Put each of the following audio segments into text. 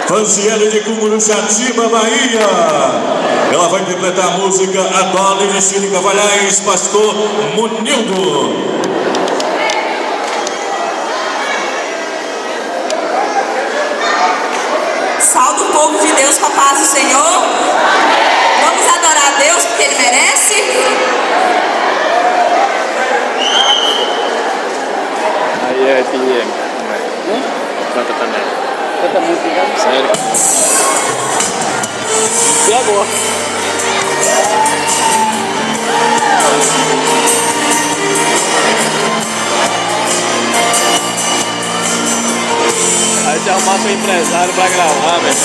Fanziele de Cumuruxatiba, Bahia. Ela vai interpretar a música Adole de Cine Cavalhais, Pastor Munildo. Salve o povo de Deus com a paz do Senhor. Vamos adorar a Deus porque Ele merece. Aí é PM. Canta também. Canta música. Sério. E agora? Aí se arrumar seu empresário pra gravar, velho.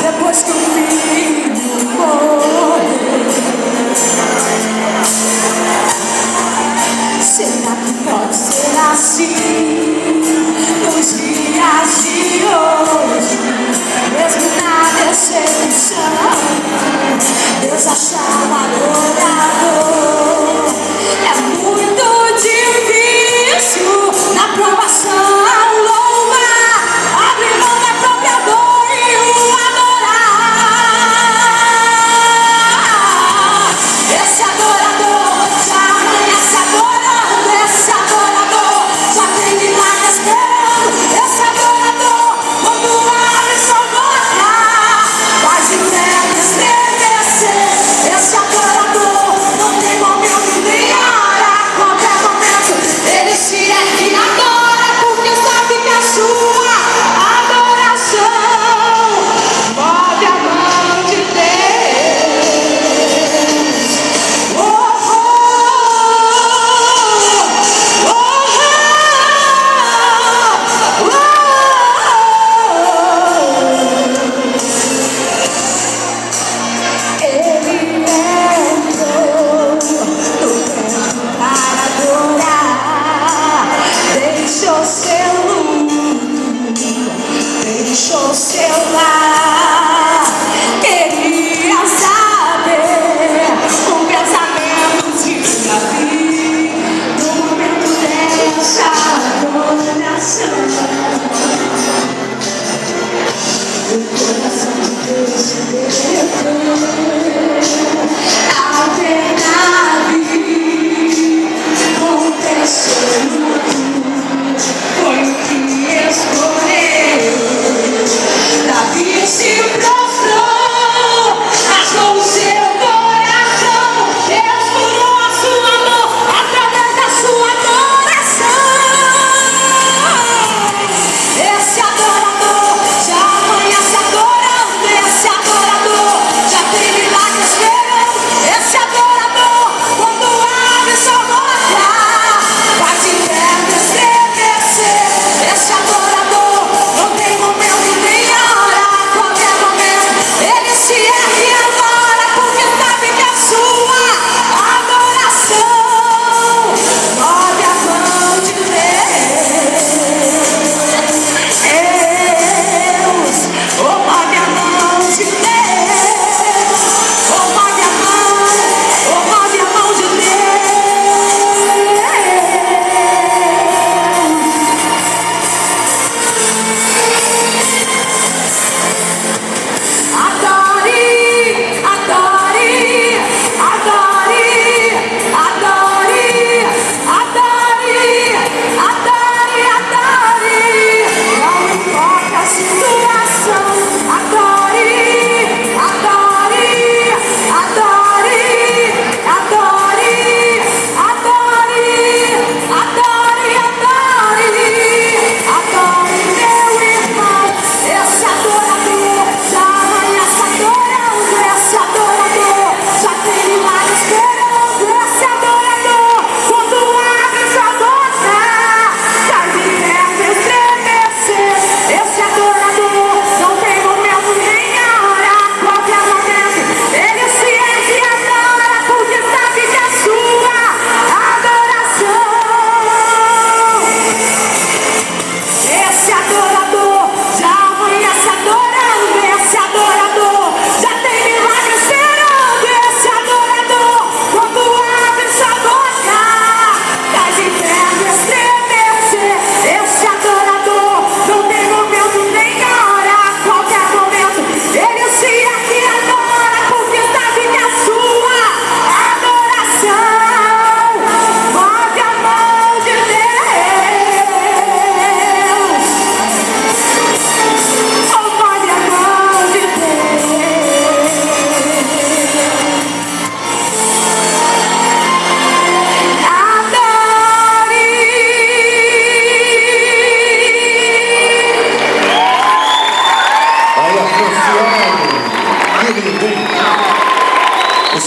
Depois que o filho morreu, será que pode ser assim nos dias de hoje? Mesmo na decepção, Deus achar um adorador. É muito difícil na provação. Esse adorador já amanhece adorando. Esse adorador já tem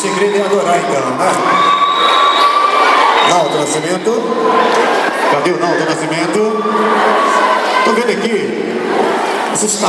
segredo é adorar então, né? Naldo Nascimento. Cadê o Naldo Nascimento? Tô vendo aqui. Você está